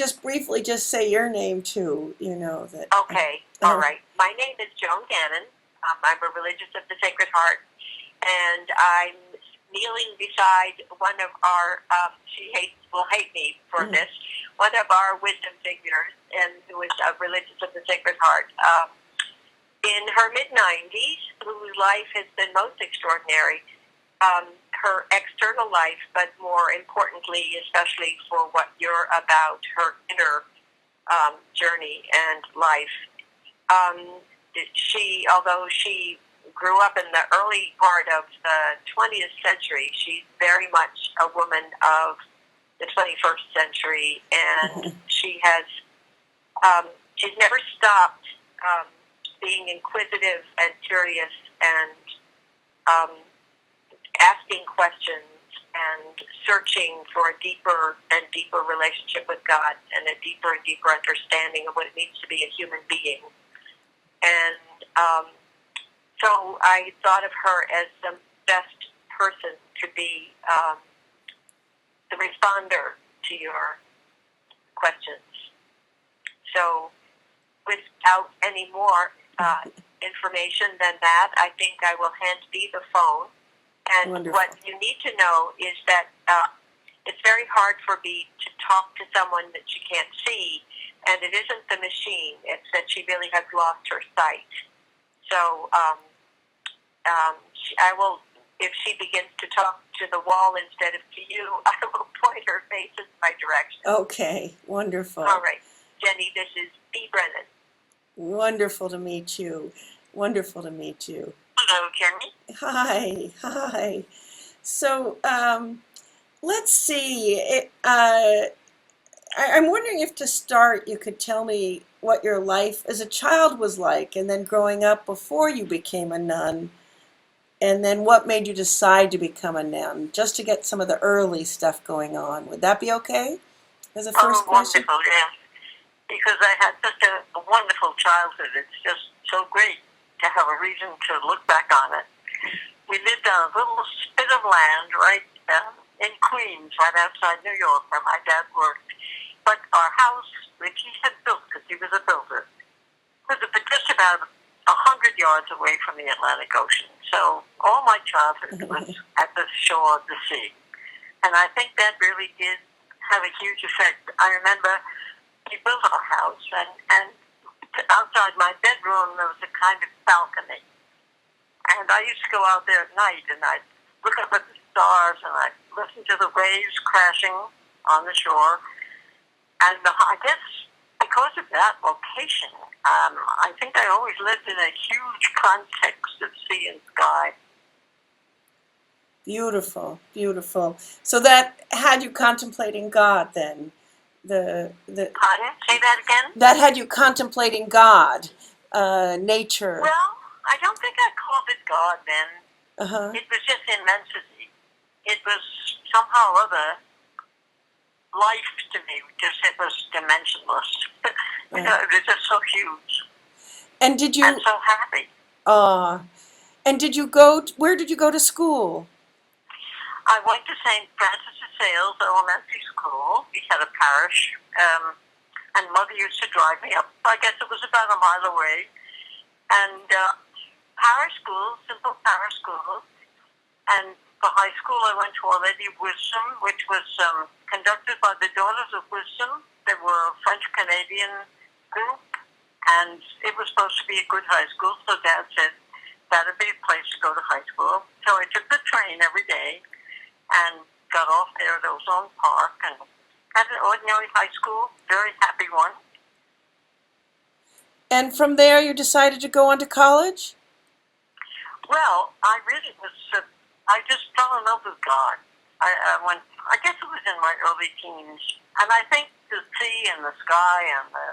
just briefly just say your name too, that. Okay, all right. My name is Joan Gannon. I'm a religious of the Sacred Heart, and I'm kneeling beside one of our, will hate me for this, one of our wisdom figures, and who is a religious of the Sacred Heart, in her mid-90s, whose life has been most extraordinary. Her external life, but more importantly, especially for what you're about, her inner journey and life. Although she grew up in the early part of the 20th century, she's very much a woman of the 21st century, and she's never stopped being inquisitive and curious and asking questions and searching for a deeper and deeper relationship with God and a deeper and deeper understanding of what it means to be a human being. And so I thought of her as the best person to be the responder to your questions. So without any more information than that, I think I will hand Bea the phone. And Wonderful. What you need to know is that it's very hard for Bea to talk to someone that she can't see, and it isn't the machine. It's that she really has lost her sight. So I will, if she begins to talk to the wall instead of to you, I will point her face in my direction. Okay, wonderful. All right. Jenny, this is Bea Brennan. Wonderful to meet you. Wonderful to meet you. Hello, Jenny. Hi. So, let's see. I'm wondering if to start you could tell me what your life as a child was like, and then growing up before you became a nun, and then what made you decide to become a nun, just to get some of the early stuff going on. Would that be okay as a first question? Wonderful, yes. Because I had such a wonderful childhood. It's just so great to have a reason to look back on it. We lived on a little spit of land right in Queens, right outside New York, where my dad worked. But our house, which he had built because he was a builder, was just about 100 yards away from the Atlantic Ocean. So all my childhood was at the shore of the sea. And I think that really did have a huge effect. I remember we built our house, and outside my bedroom there was a kind of balcony. And I used to go out there at night, and I'd look up at the stars, and I'd listen to the waves crashing on the shore. And I guess because of that location, I think I always lived in a huge context of sea and sky. Beautiful, beautiful. So that had you contemplating God then? Pardon? Say that again? That had you contemplating God, nature. Well, I don't think I called it God then. It was just immensity. It was somehow or other life to me. It was dimensionless. It was just so huge. And did you? I'm so happy. And did you go? Where did you go to school? I went to St. Francis of Sales Elementary School. We had a parish, and Mother used to drive me up. I guess it was about a mile away. And parish school, simple parish school. And for high school, I went to Our Lady of Wisdom, which was conducted by the Daughters of Wisdom. They were a French-Canadian group, and it was supposed to be a good high school. So Dad said that'd be a place to go to high school. So I took the train every day and got off there at Ozone Park and had an ordinary high school, very happy one. And from there, you decided to go on to college? Well, I really was, I just fell in love with God. I guess it was in my early teens. And I think the sea and the sky and the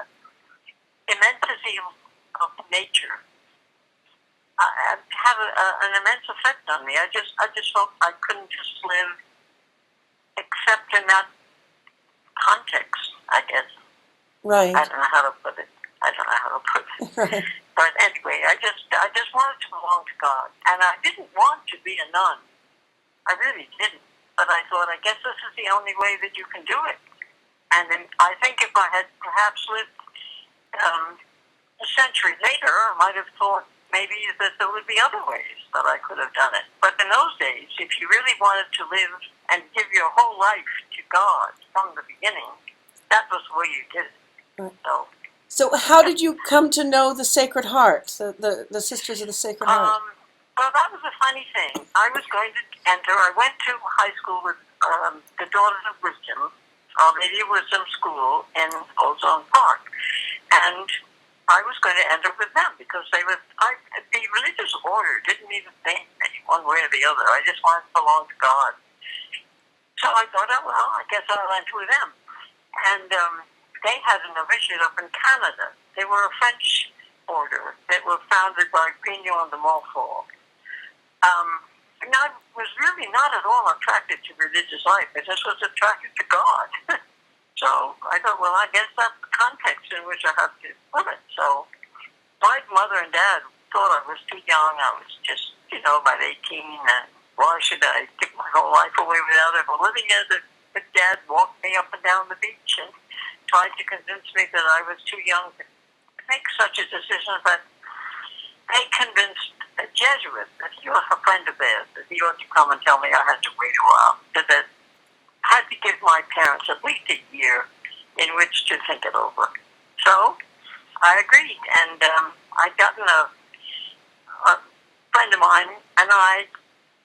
immensity of nature had an immense effect on me. I just felt I couldn't just live except in that context, I guess. Right. I don't know how to put it. Right. But anyway, I just wanted to belong to God. And I didn't want to be a nun. I really didn't. But I thought, I guess this is the only way that you can do it. And then I think if I had perhaps lived a century later, I might have thought maybe that there would be other ways that I could have done it. But in those days, if you really wanted to live and give your whole life to God from the beginning, that was the way you did it. Right. So, So how did you come to know the Sacred Heart, the Sisters of the Sacred Heart? well, that was a funny thing. I was going to enter. I went to high school with the Daughters of Wisdom, Our Lady of Wisdom School in Ozone Park, and I was going to enter with them because the religious order didn't even think me one way or the other. I just wanted to belong to God. So I thought, oh, well, I guess I'll enter with them. And they had an novitiate up in Canada. They were a French order that were founded by Grignon de Montfort. And I was really not at all attracted to religious life. I just was attracted to God. So I thought, well, I guess that's the context in which I have to put it. So my mother and dad thought I was too young. I was just, about 18, and why should I give my whole life away without ever living it? But Dad walked me up and down the beach and tried to convince me that I was too young to make such a decision, but they convinced a Jesuit that he was a friend of theirs, that he ought to come and tell me I had to wait a while, that I had to give my parents at least a year in which to think it over. So I agreed, and I'd gotten a friend of mine, and I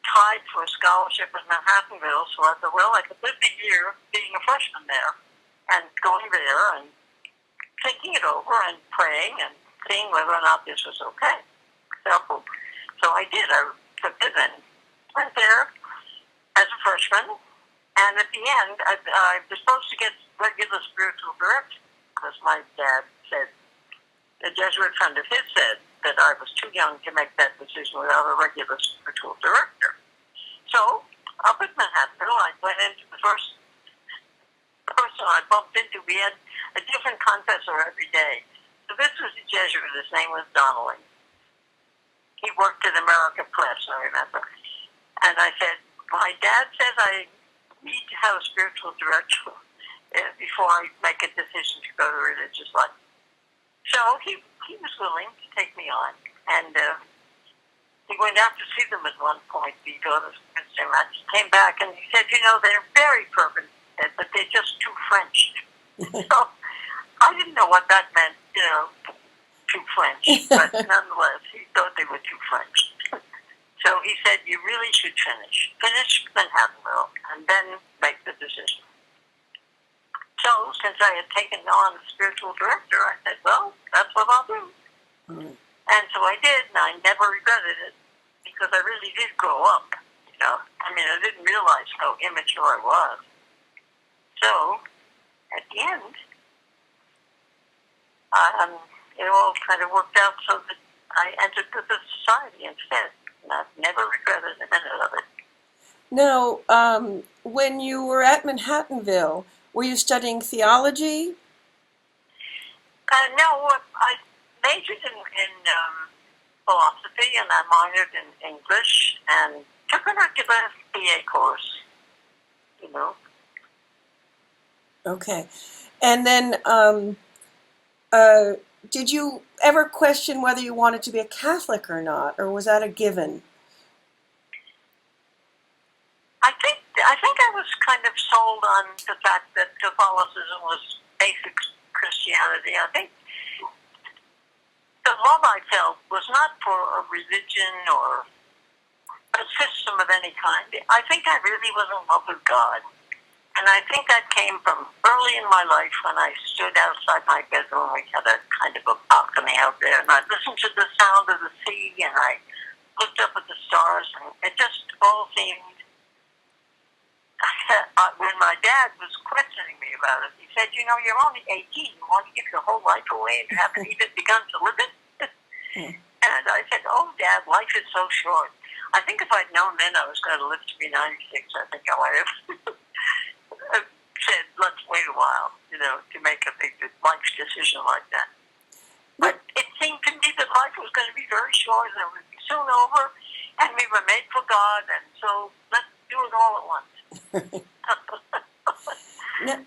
tied for a scholarship in Manhattanville, so I thought, well, I could live the year being a freshman there, and going there, and thinking it over, and praying, and seeing whether or not this was okay. So I did. I took it and went there as a freshman, and at the end, I was supposed to get regular spiritual direction, because my dad said, the Jesuit friend of his said that I was too young to make that decision without a regular spiritual director. So, up at Manhattanville, I went into the first person I bumped into. We had a different confessor every day. So this was a Jesuit. His name was Donnelly. He worked at American Press, I remember. And I said, my dad says I need to have a spiritual director before I make a decision to go to religious life. So he was willing to take me on, and he went out to see them at one point, the Daughters of Wisdom. I came back and he said, they're very fervent, but they're just too French. So I didn't know what that meant, too French, but nonetheless, he thought they were too French. So he said, you really should finish Manhattanville, and then make the decision. So, since I had taken on the spiritual director, I said, well, that's what I'll do. Mm-hmm. And so I did, and I never regretted it, because I really did grow up, I didn't realize how immature I was. So, at the end, it all kind of worked out so that I entered the society instead, and I've never regretted a minute of it. Now, when you were at Manhattanville, were you studying theology? No, I majored in philosophy, and I minored in English, and took a regular BA course, Okay. And then, did you ever question whether you wanted to be a Catholic or not, or was that a given? I think I was kind of sold on the fact that Catholicism was basic Christianity. I think the love I felt was not for a religion or a system of any kind. I think I really was in love with God. And I think that came from early in my life when I stood outside my bedroom. We had a kind of a balcony out there, and I listened to the sound of the sea, and I looked up at the stars, and it just all seemed... When my dad was questioning me about it, he said, you're only 18. You want to give your whole life away and you haven't even begun to live it? And I said, oh, Dad, life is so short. I think if I'd known then I was going to live to be 96, I think I might have said, let's wait a while, to make a big life decision like that. But it seemed to me that life was going to be very short and it would be soon over, and we were made for God, and so let's do it all at once. Now,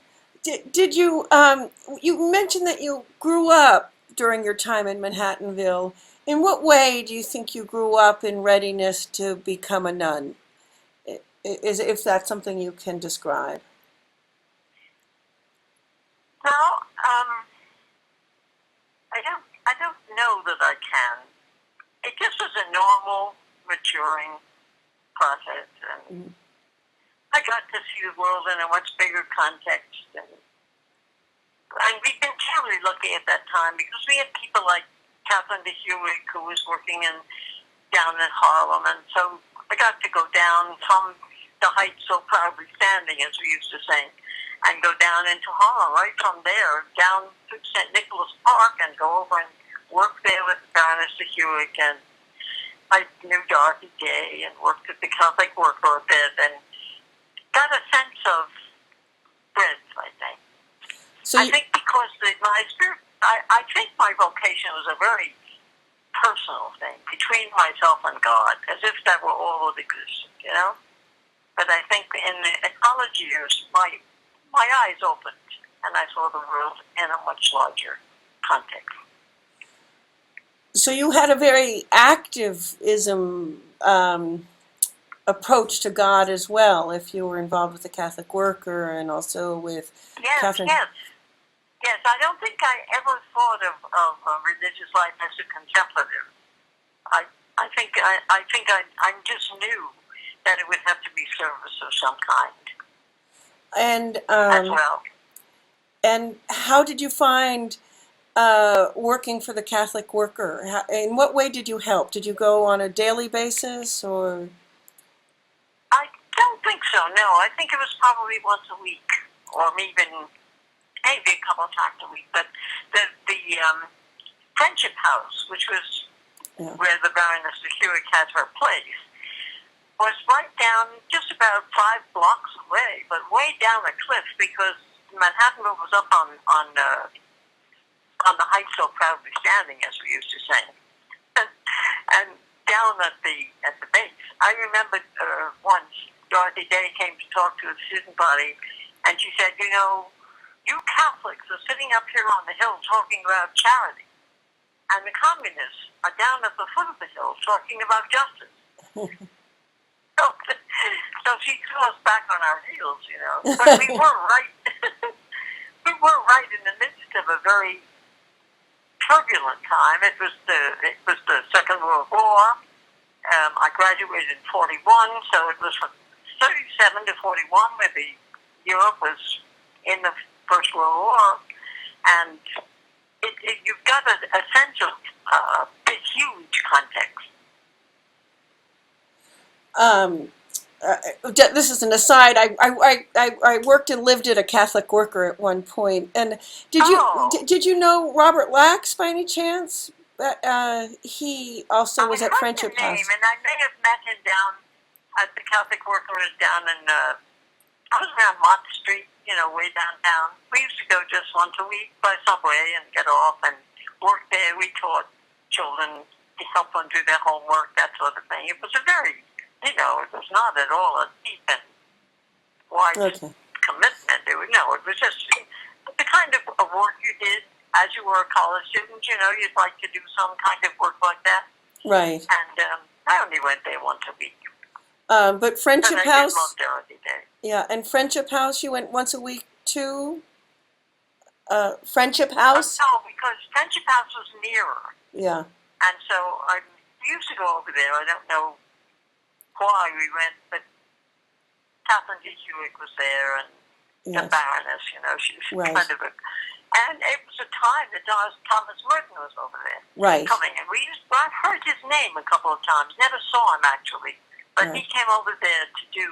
Did you you mentioned that you grew up during your time in Manhattanville. In what way do you think you grew up in readiness to become a nun? Is if that's something you can describe. Well, I don't know that I can. It just was a normal maturing process, and Mm. I got to see the world in a much bigger context. And we've been terribly lucky at that time because we had people like Catherine de Hewitt, who was working down in Harlem, and so I got to go down from the Heights so proudly standing, as we used to say, and go down into Harlem, right from there, down to St. Nicholas Park, and go over and work there with Baroness de Hewitt, and I knew Dorothy Day, and worked at the Catholic Worker a bit, and got a sense of breadth, I think. So I think because my spirit, I think my vocation was a very personal thing between myself and God, as if that were all that existed, you know? But I think in the college years, my eyes opened, and I saw the world in a much larger context. so you had a very activism approach to God as well, if you were involved with the Catholic Worker and also with Yes, Catherine. yes. Yes, I don't think I ever thought of religious life as a contemplative. I just knew that it would have to be service of some kind And as well. and how did you find working for the Catholic Worker? In what way did you help? Did you go on a daily basis or? I don't think so. No, I think it was probably once a week, or maybe a couple of times a week. But the Friendship House, which was where the Baroness de Hewitt had her place, was right down just about 5 blocks away, but way down a cliff because Manhattanville was up on the Heights so proudly standing, as we used to say, and down at the base. I remember once Dorothy Day came to talk to the student body, and she said, "You know, you Catholics are sitting up here on the hill talking about charity, and the communists are down at the foot of the hill talking about justice." So she threw us back on our heels, you know. But we were right. We were right in the midst of a very turbulent time. It was the Second World War. I graduated in 41, so it was from 37 to 41, where Europe was in the First World War, and you've got a sense of a huge context. This is an aside. I worked and lived at a Catholic Worker at one point, and did you know Robert Lax by any chance? He also was at Friendship I heard the name, House. and I may have met him down at the Catholic Workers down in I was around Mott Street, you know, way downtown. We used to go just once a week by subway and get off and work there. We taught children to help them do their homework, that sort of thing. It was a very, you know, it was not at all a deep and wide commitment. It was just the kind of work you did as you were a college student. You know, you'd like to do some kind of work like that. Right. And I only went there once a week. But Friendship House. I did love Dorothy Day. Yeah, and Friendship House, you went once a week too? Friendship House? No, because Friendship House was nearer. Yeah. And so we used to go over there. I don't know why we went, but Catherine de Hewitt was there, and the Baroness, you know, she was kind of a... And it was a time that Thomas Merton was over there. Right. Coming. And I've heard his name a couple of times. Never saw him, actually. But he came over there to do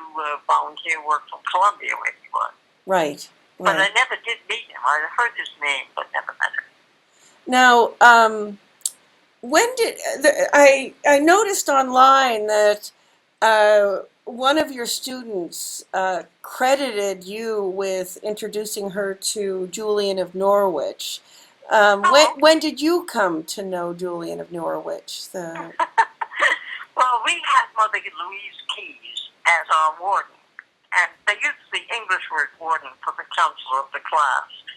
volunteer work from Columbia, where he was. Right. But I never did meet him. I heard his name, but never met him. Now, when did I noticed online that one of your students credited you with introducing her to Julian of Norwich. When did you come to know Julian of Norwich? Well, we had Mother Louise Keyes as our warden, and they used the English word warden for the counselor of the class.